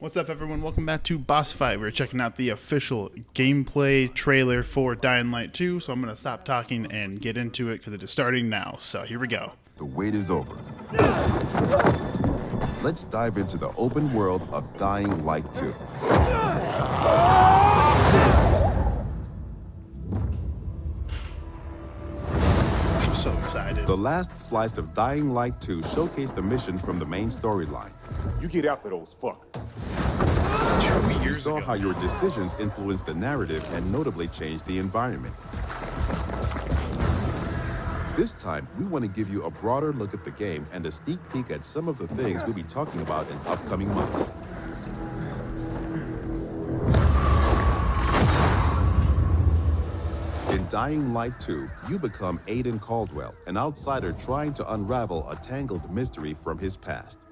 What's up, everyone? Welcome back to Boss Fight. We're checking out the official gameplay trailer for Dying Light 2, so I'm going to stop talking and get into it because it is starting now. So here we go. The wait is over. Let's dive into the open world of Dying Light 2. I'm so excited. The last slice of Dying Light 2 showcased the mission from the main storyline. You get after those fuckers. You saw how your decisions influenced the narrative and notably changed the environment. This time, we want to give you a broader look at the game and a sneak peek at some of the things we'll be talking about in upcoming months. In Dying Light 2, you become Aiden Caldwell, an outsider trying to unravel a tangled mystery from his past.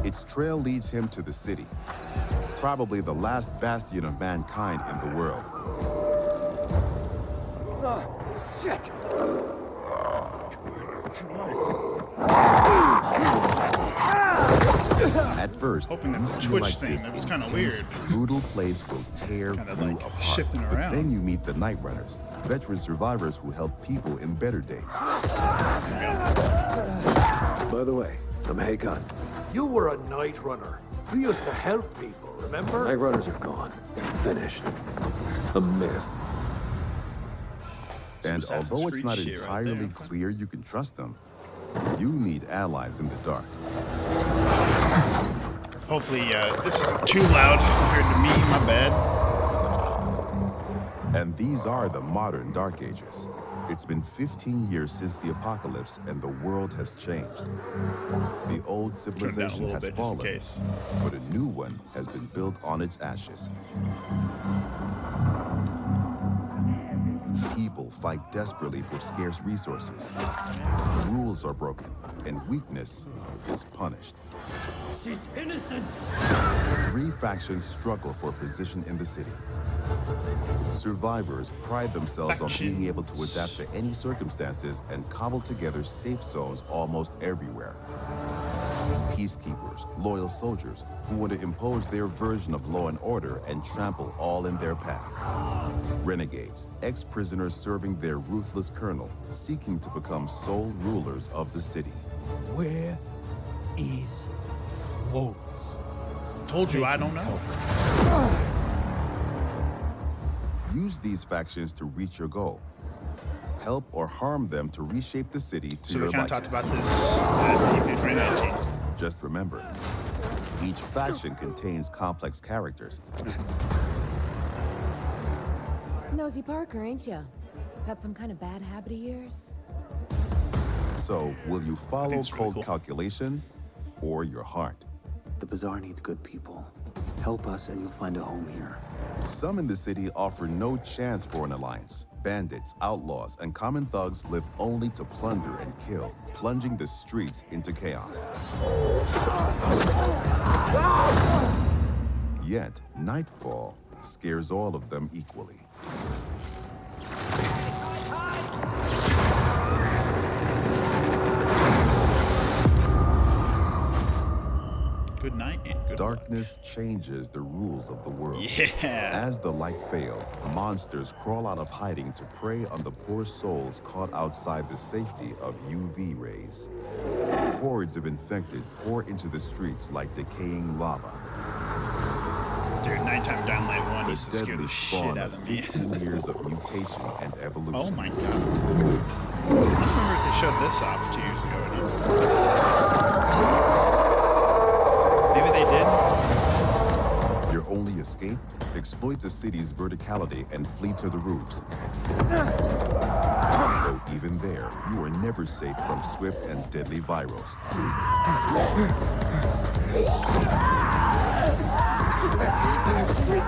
Its trail leads him to the city, probably the last bastion of mankind in the world. Shit! At first, Hoping you that's a feel Twitch like thing. this That was kinda intense, weird. brutal place will tear Kinda you like apart. shifting But around. then you meet the Night Runners, veteran survivors who helped people in better days. By the way, I'm Hagon. You were a night runner. You used to help people, remember? Night runners are gone. Finished. A myth. And Assassin's although it's Creed not shit right entirely there. clear you can trust them, you need allies in the dark. Hopefully, this isn't too loud compared to me. My bad. And these are the modern Dark Ages. It's been 15 years since the apocalypse and the world has changed. The old Turn it down a civilization little has bit just in fallen, case. but a new one has been built on its ashes. People fight desperately for scarce resources. Rules are broken, and weakness is punished. She's innocent! 3 factions struggle for position in the city. Survivors pride themselves on being able to adapt to any circumstances and cobble together safe zones almost everywhere. Peacekeepers, loyal soldiers who want to impose their version of law and order and trample all in their path. Renegades, ex-prisoners serving their ruthless colonel, seeking to become sole rulers of the city. Where is Waltz? Told you I don't know. Use these factions to reach your goal. Help or harm them to reshape the city to So we your kind of talked liking. about this at EP 2019. Just remember, each faction contains complex characters. Nosy Parker, ain't ya? Got some kind of bad habit of yours? So, will you follow it's really cold cool. calculation or your heart? The Bazaar needs good people. Help us and you'll find a home here. Some in the city offer no chance for an alliance. Bandits, outlaws, and common thugs live only to plunder and kill, plunging the streets into chaos. Yet, nightfall scares all of them equally. Good night and good Darkness changes the rules of the world. Yeah. As the light fails, monsters crawl out of hiding to prey on the poor souls caught outside the safety of UV rays. Hordes of infected pour into the streets like decaying lava. Dude, nighttime Dying Light 1 The used to scare deadly the shit spawn out of of me. 15 years of mutation and evolution. Oh my god. I remember if they showed this off 2 years ago. Maybe they did. Your only escape? Exploit the city's verticality and flee to the roofs. Though even there, you are never safe from swift and deadly virals.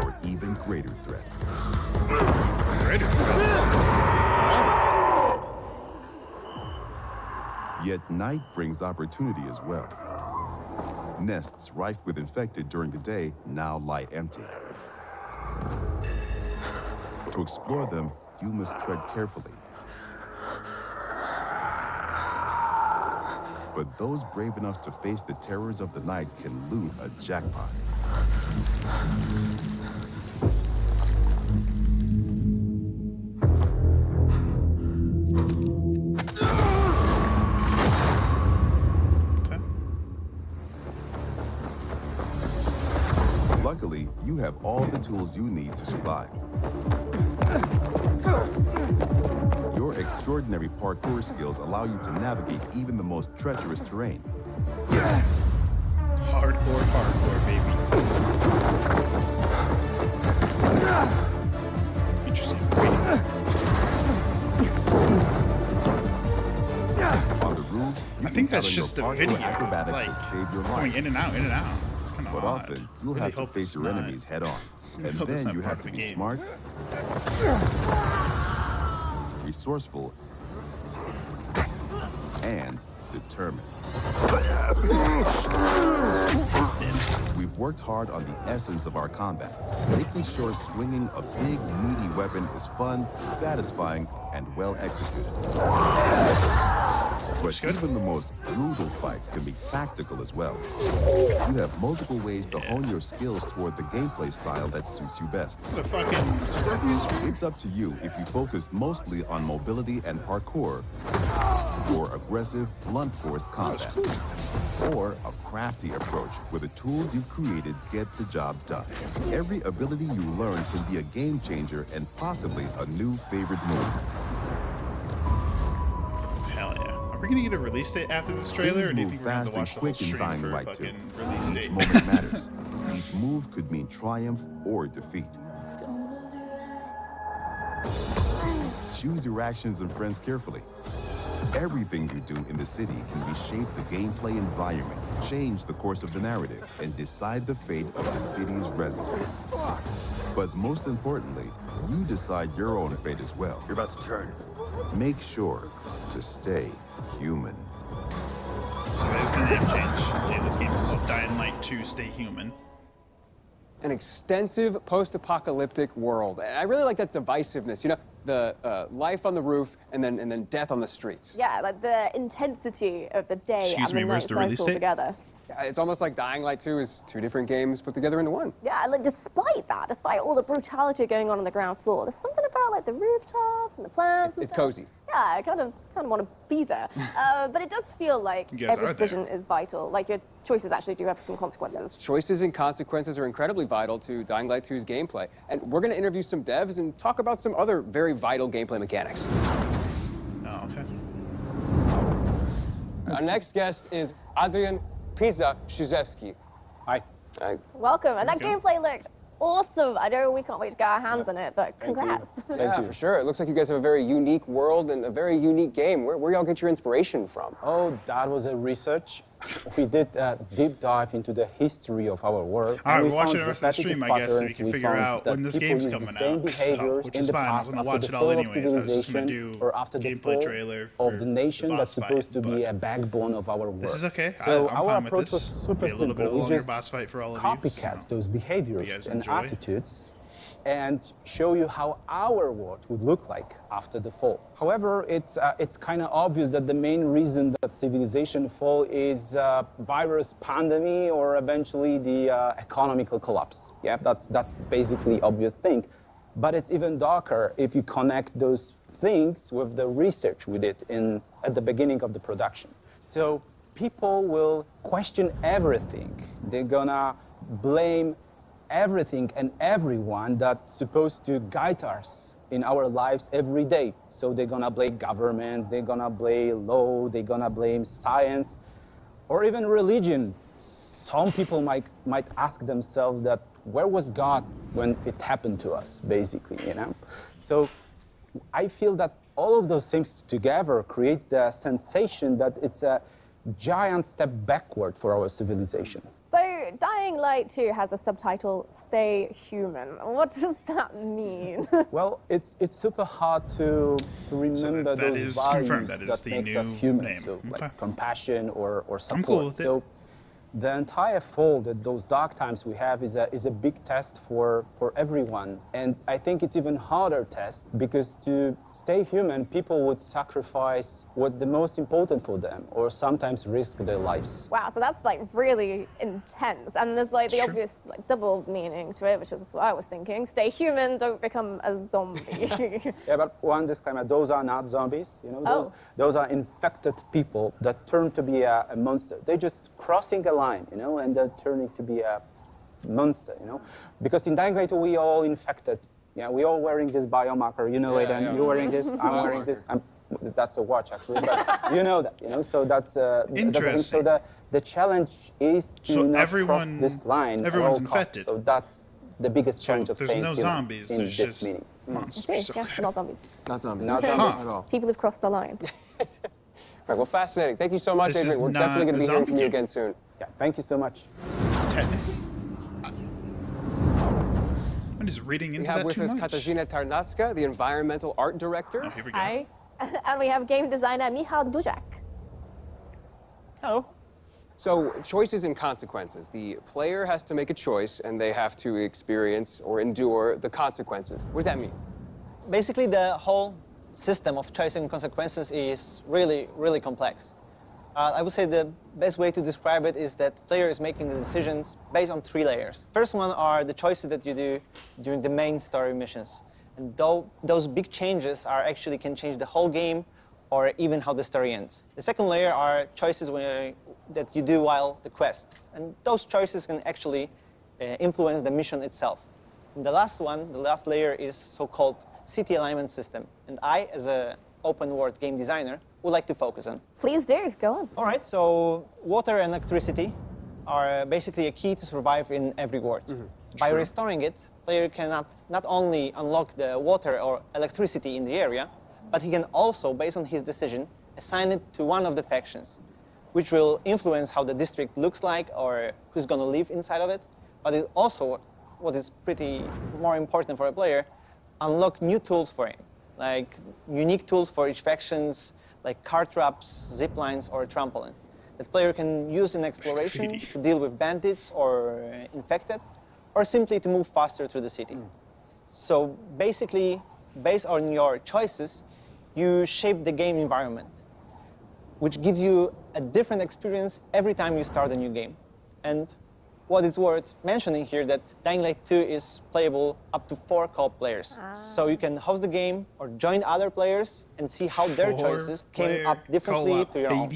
Or even greater threat. Greater. Yet night brings opportunity as well. Nests rife with infected during the day now lie empty. To explore them, you must tread carefully. But those brave enough to face the terrors of the night can loot a jackpot. Okay. Luckily, you have all the tools you need to survive. Your extraordinary parkour skills allow you to navigate even the most treacherous terrain. Hardcore parkour, baby. Interesting. On the roofs, you I think can that's count on just your the parkour video, acrobatics like to save your going life. in and out, in and out. It's kind of But odd. often, you'll Really have to hope face it's your not- enemies head on. And hope it's then not you part have of to the be game. smart, resourceful, and determined. We've worked hard on the essence of our combat, making sure swinging a big, meaty weapon is fun, satisfying, and well executed. But even the most brutal fights can be tactical as well. You have multiple ways to hone your skills toward the gameplay style that suits you best. The fucking scorpion spear? It's up to you if you focus mostly on mobility and parkour, or aggressive, blunt force combat, or a crafty approach where the tools you've created get the job done. Every ability you learn can be a game changer and possibly a new favorite move. Hell yeah. Are we gonna get a release date after this trailer, Things or do you move think we're gonna have fast to and watch the whole quick in stream Dying for a Light 2. fucking release Each date? moment matters. Each move could mean triumph or defeat. Choose your actions and friends carefully. Everything you do in the city can reshape the gameplay environment, change the course of the narrative, and decide the fate of the city's residents. But most importantly, you decide your own fate as well. You're about to turn. Make sure to stay human. There's the name change. Yeah, this game is called Dying Light 2 Stay Human. An extensive post-apocalyptic world. And I really like that divisiveness, you know, the life on the roof and then death on the streets. Yeah, like the intensity of the day Excuse and me, the where's night the release cycle date? together. Yeah, it's almost like Dying Light 2 is two different games put together into one. Yeah, like despite that, despite all the brutality going on the ground floor, there's something about like the rooftops and the plants. It's and stuff. cozy. Yeah, I kind of want to be there. But it does feel like You guys every are decision is vital. Like your choices actually do have some consequences. Choices and consequences are incredibly vital to Dying Light 2's gameplay. And we're going to interview some devs and talk about some other very vital gameplay mechanics. Oh, okay. Our next guest is Adrian Pisa-Shizevsky. Hi. Welcome, and that Okay. gameplay looked awesome. I know we can't wait to get our hands on it, but congrats. Yeah, for sure. It looks like you guys have a very unique world and a very unique game. Where y'all get your inspiration from? Oh, that was a research. We did a deep dive into the history of our world. All right, and we we're watching found the rest of the repetitive stream, I guess, so we patterns. can We figure found out that when this people game's use the coming same out, so, behaviors which in is the fine. I was past gonna after watch the it all fall of anyways. I was just gonna civilization do or after the gameplay fall trailer of for the nation the that's boss supposed fight, to be but a backbone of our world. This is okay. So I'm our fine with approach this. was super Be a little bit simple. We longer just boss fight for all of you, copycat so those you behaviors guys and enjoy. attitudes and show you how our world would look like after the fall. However, it's kind of obvious that the main reason that civilization fall is virus pandemic or eventually the economical collapse. Yeah, that's basically obvious thing. But it's even darker if you connect those things with the research we did at the beginning of the production. So people will question everything. They're gonna blame everything and everyone that's supposed to guide us in our lives every day. So they're gonna blame governments, they're gonna blame law, they're gonna blame science, or even religion. Some people might ask themselves that, where was God when it happened to us, basically, you know? So I feel that all of those things together creates the sensation that it's a giant step backward for our civilization. So, Dying Light 2 has a subtitle, Stay Human. What does that mean? Well, it's super hard to remember that those is confirmed. values That is that the makes new us human. name. So Okay. like compassion or support. cool with it. So The entire fall, those dark times we have, is a big test for everyone. And I think it's even harder test because to stay human, people would sacrifice what's the most important for them or sometimes risk their lives. Wow, so that's like really intense. And there's like the obvious like double meaning to it, which is what I was thinking. Stay human, don't become a zombie. Yeah, but one disclaimer, those are not zombies, you know, those are infected people that turn to be a monster. They're just crossing a line, you know, and they're turning to be a monster, you know. Because in Dying Light, we all infected. Yeah, we all wearing this biomarker, you know it, and you're wearing this, I'm wearing this. That's a watch, actually, but you know that, you know, so that's Interesting. So the challenge is to not cross this line at all costs. Infected. So that's the biggest challenge of staying no human zombies, in there's this just meaning. monsters. See, yeah, not zombies. Not zombies. Not zombies at all. People who've crossed the line. Right, well, fascinating. Thank you so much, This is Adrian. We're not definitely going to a be hearing zombie from you game. again soon. Yeah, thank you so much. I'm just reading We into have that with too us much. Katarzyna Tarnacka, the environmental art director. Oh, here we go. Hi. And we have game designer Michal Duzak. Hello. So, choices and consequences. The player has to make a choice, and they have to experience or endure the consequences. What does that mean? Basically, the whole system of choice and consequences is really, really complex. I would say the best way to describe it is that player is making the decisions based on 3 layers. First one are the choices that you do during the main story missions. And those big changes are actually can change the whole game or even how the story ends. The second layer are choices that you do while the quests. And those choices can actually influence the mission itself. And the last one, the last layer, is so-called city alignment system. And I, as an open-world game designer, would like to focus on. Please do, go on. All right, so water and electricity are basically a key to survive in every world. By restoring it, player can not only unlock the water or electricity in the area, but he can also, based on his decision, assign it to one of the factions, which will influence how the district looks like or who's going to live inside of it. But it also, what is pretty more important for a player, unlock new tools for him, like unique tools for each factions, like car traps, zip lines, or a trampoline. That player can use in exploration to deal with bandits or infected, or simply to move faster through the city. So basically, based on your choices, you shape the game environment, which gives you a different experience every time you start a new game. And what is worth mentioning here that Dying Light 2 is playable up to 4 co-op players. So you can host the game or join other players and see how their choices came up differently to your own.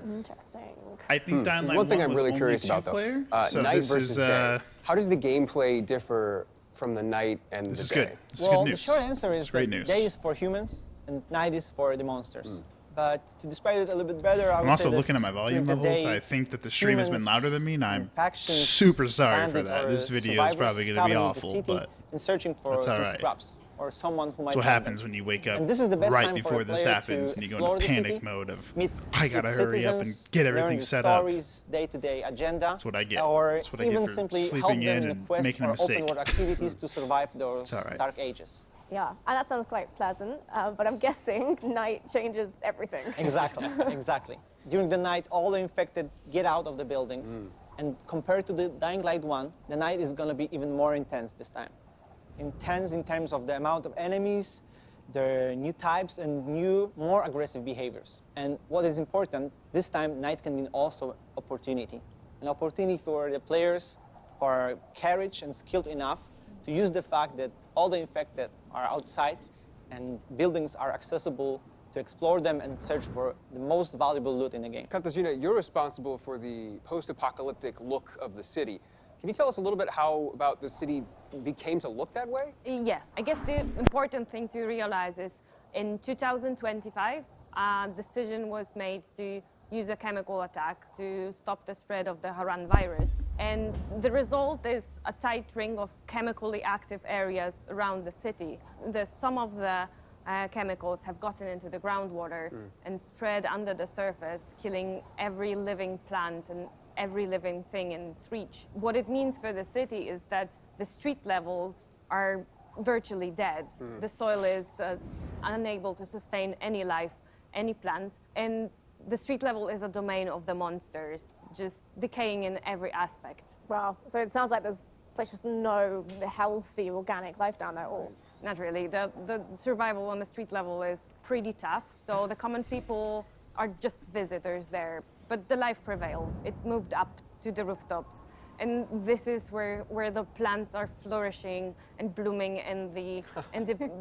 Interesting. I think Dying There's Light one thing 1 I'm was really only curious about, though. 2-player, so Night this versus is, day. How does the gameplay differ from the night and This the is day? good. This is Well, good the news. short answer is It's great that news. day is for humans and night is for the monsters. But to describe it a little bit better, I I'm would also say that looking at my volume during the levels. day, I think that the stream has been louder than me, and I'm factions, super sorry for bandits, that. or This video is survivors probably going to be scouring the awful, city but and searching for that's all some right. scraps or someone who might that's what find happens them. when you wake up And this is the best right time for before a this player happens, to and you go explore into the panic city, mode of, meet I gotta its hurry up and citizens, get learn everything the set up. stories, day-to-day agenda, That's what I get. or That's what I get even for simply sleeping help in them in a and quest making a or mistake. open-world activities to survive those all right. dark ages. Yeah, and that sounds quite pleasant, but I'm guessing night changes everything. Exactly, exactly. During the night, all the infected get out of the buildings, and compared to the Dying Light 1, the night is going to be even more intense this time. Intense in terms of the amount of enemies, their new types, and new, more aggressive behaviors. And what is important, this time, night can mean also opportunity. An opportunity for the players who are courage and skilled enough to use the fact that all the infected are outside and buildings are accessible to explore them and search for the most valuable loot in the game. Katarzyna, you're responsible for the post-apocalyptic look of the city. Can you tell us a little bit how about the city became to look that way? Yes. I guess the important thing to realize is in 2025, a decision was made to use a chemical attack to stop the spread of the Haran virus. And the result is a tight ring of chemically active areas around the city. Some of the chemicals have gotten into the groundwater and spread under the surface, killing every living plant and every living thing in its reach. What it means for the city is that the street levels are virtually dead. The soil is unable to sustain any life, any plant, and the street level is a domain of the monsters. just decaying in every aspect. Wow. So it sounds like there's just no healthy organic life down there at all. Not really. The survival on the street level is pretty tough. So the common people are just visitors there. But the life prevailed. It moved up to the rooftops. And this is where the plants are flourishing and blooming in the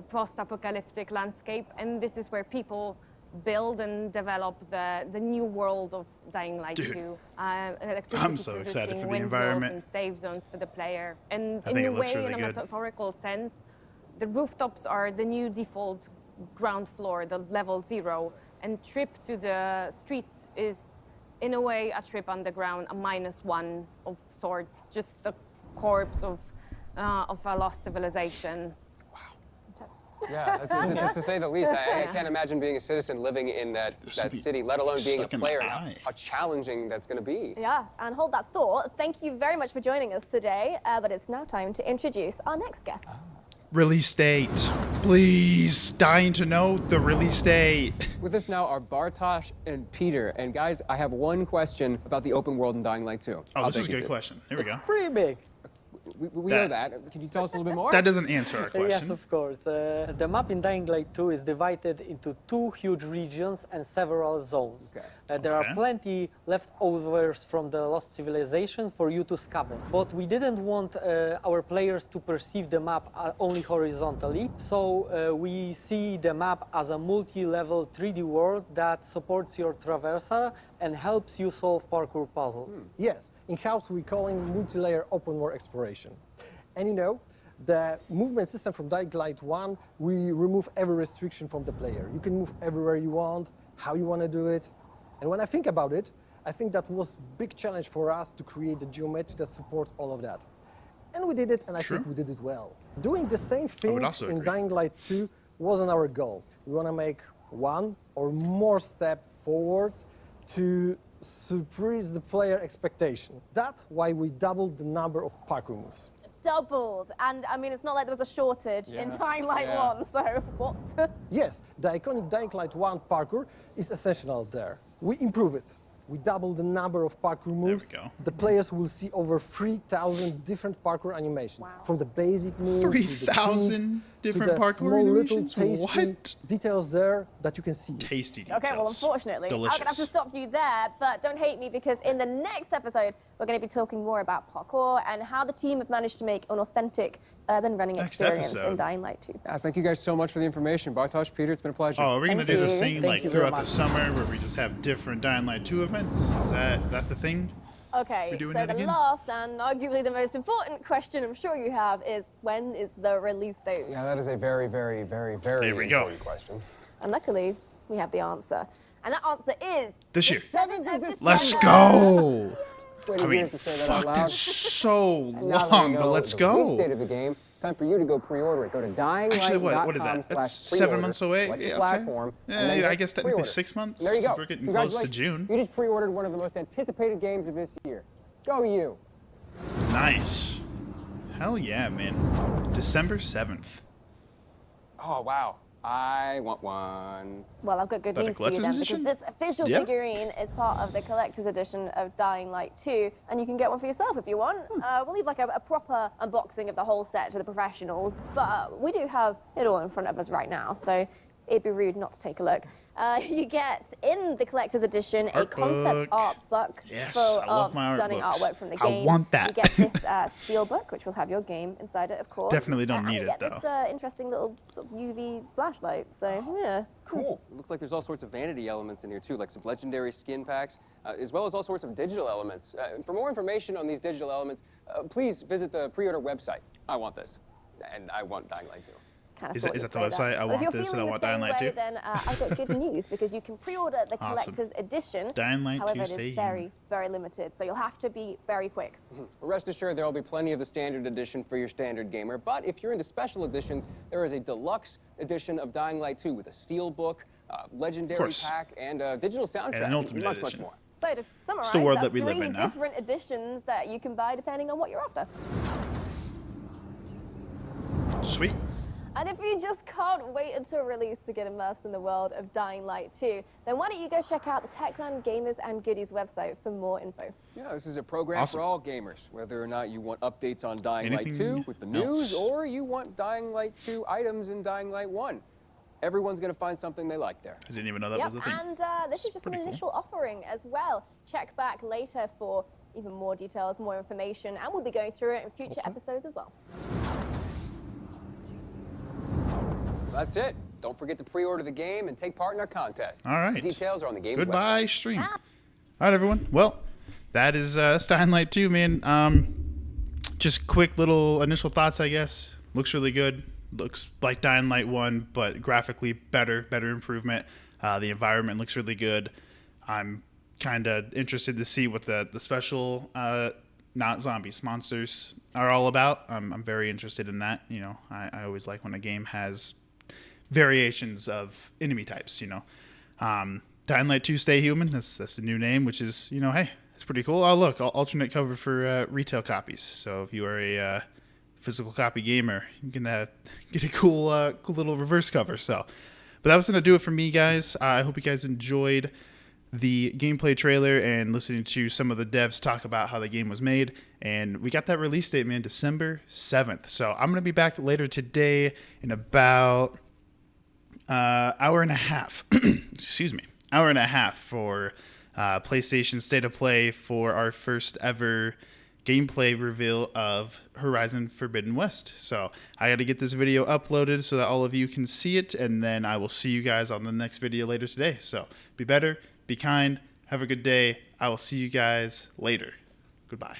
post-apocalyptic landscape. And this is where people build and develop the new world of Dying Light 2. Electricity I'm so excited producing for the windmills environment. and save zones for the player. And I think in it a looks way, really in a good. metaphorical sense, the rooftops are the new default ground floor, the level 0. And trip to the streets is, in a way, a trip underground, a -1 of sorts, just a corpse of a lost civilization. Yeah, to say the least. I can't imagine being a citizen living in that city, let alone being a stuck in player, my and eye. how challenging that's going to be. Yeah, and hold that thought. Thank you very much for joining us today. But it's now time to introduce our next guests. Release date. Please. Dying to know the release date. With us now are Bartosz and Peter. And guys, I have one question about the open world in Dying Light 2. Oh, this is a good question. Here we go. Pretty big. We know that. Can you tell us a little bit more? That doesn't answer our question. Yes, of course. The map in Dying Light 2 is divided into 2 huge regions and several zones. Okay. There are plenty leftovers from the lost civilization for you to scavenge. But we didn't want our players to perceive the map only horizontally, so we see the map as a multi-level 3D world that supports your traversal and helps you solve parkour puzzles. Yes, in-house we call it multi-layer open world exploration. And you know, the movement system from Dying Light 1, we remove every restriction from the player. You can move everywhere you want, how you want to do it. And when I think about it, I think that was a big challenge for us to create the geometry that supports all of that. And we did it, and I think we did it well. Doing the same thing in Dying Light 2 wasn't our goal. We want to make one or more step forward to surprise the player expectation. That's why we doubled the number of parkour moves. Doubled. And I mean, it's not like there was a shortage in Dying Light 1, so what? Yes, the iconic Dying Light 1 parkour is essential there. We improve it. We double the number of parkour moves. There we go. The players will see over 3,000 different parkour animations. From the basic moves to the 3,000 tricks, different to the parkour small little animations? tasty What? details there that you can see. Tasty details. Okay, well, unfortunately, I'm going to have to stop you there, but don't hate me because in the next episode, we're going to be talking more about parkour and how the team have managed to make an authentic urban running experience in Dying Light 2. Yeah, thank you guys so much for the information. Bartosz, Peter, it's been a pleasure. Oh, are we going to do this thing like throughout the summer where we just have different Dying Light 2 events? Is that the thing? Okay, so the last and arguably the most important question I'm sure you have is when is the release date? Yeah, that is a very, very, very, very important question. And luckily, we have the answer. And that answer is... This year. 7th of December. Let's go! Waiting I mean, years to say that out fuck, loud. that's so And now that long, we but know let's the go. release date of the game, it's time for you to go pre-order it. Go to dyinglight.com/pre-order. Actually, what is that? That's 7 months away? Select your Yeah, platform. okay. and then Yeah, I hit guess technically pre-order. 6 months. And there you go. We're getting close to Congratulations. June. You just pre-ordered one of the most anticipated games of this year. Go you. Nice. Hell yeah, man. December 7th. Oh, wow. I want one. Well, I've got good news for you then, because this official figurine is part of the collector's edition of Dying Light 2, and you can get one for yourself if you want. We'll leave like a proper unboxing of the whole set to the professionals, but we do have it all in front of us right now, so it'd be rude not to take a look. You get, in the collector's edition, a concept art book full of stunning artwork from the game. I want that. You get this steel book, which will have your game inside it, of course. Definitely don't need and it, you get this interesting little sort of UV flashlight, so yeah. Cool. It looks like there's all sorts of vanity elements in here, too, like some legendary skin packs, as well as all sorts of digital elements. For more information on these digital elements, please visit the pre-order website. I want this, and I want Dying Light 2. Is that the website? I want this and I want Dying Light 2? Then I've got good news because you can pre-order the collector's edition. Dying Light 2 However, it is very, very limited, so you'll have to be very quick. Rest assured, there will be plenty of the standard edition for your standard gamer, but if you're into special editions, there is a deluxe edition of Dying Light 2 with a steel book, legendary pack, and a digital soundtrack, and an ultimate much, edition. much more. So to summarize, the world that's that we live 3 in now. different editions that you can buy depending on what you're after. Sweet. And if you just can't wait until release to get immersed in the world of Dying Light 2, then why don't you go check out the Techland Gamers and Goodies website for more info. Yeah, this is a program for all gamers, whether or not you want updates on Dying Light 2 with the news, or you want Dying Light 2 items in Dying Light 1. Everyone's going to find something they like there. I didn't even know that was a thing. And this is just an initial offering as well. Check back later for even more details, more information, and we'll be going through it in future episodes as well. That's it. Don't forget to pre-order the game and take part in our contest. All right. The details are on the game's Goodbye, website. stream. All right, everyone. Well, that is Dying Light 2, man. Just quick little initial thoughts, I guess. Looks really good. Looks like Dying Light 1, but graphically better improvement. The environment looks really good. I'm kind of interested to see what the special not zombies, monsters are all about. I'm very interested in that. You know, I always like when a game has variations of enemy types, you know. Dying Light 2 Stay Human, that's the new name, which is, you know, hey, it's pretty cool. Oh, look, alternate cover for retail copies. So if you are a physical copy gamer, you can get a cool little reverse cover. So, but that was going to do it for me, guys. I hope you guys enjoyed the gameplay trailer and listening to some of the devs talk about how the game was made. And we got that release date, man, December 7th. So I'm going to be back later today in about hour and a half. Excuse me. Hour and a half for PlayStation State of Play for our first ever gameplay reveal of Horizon Forbidden West. So I got to get this video uploaded so that all of you can see it, and then I will see you guys on the next video later today. So be better, be kind, have a good day. I will see you guys later. Goodbye.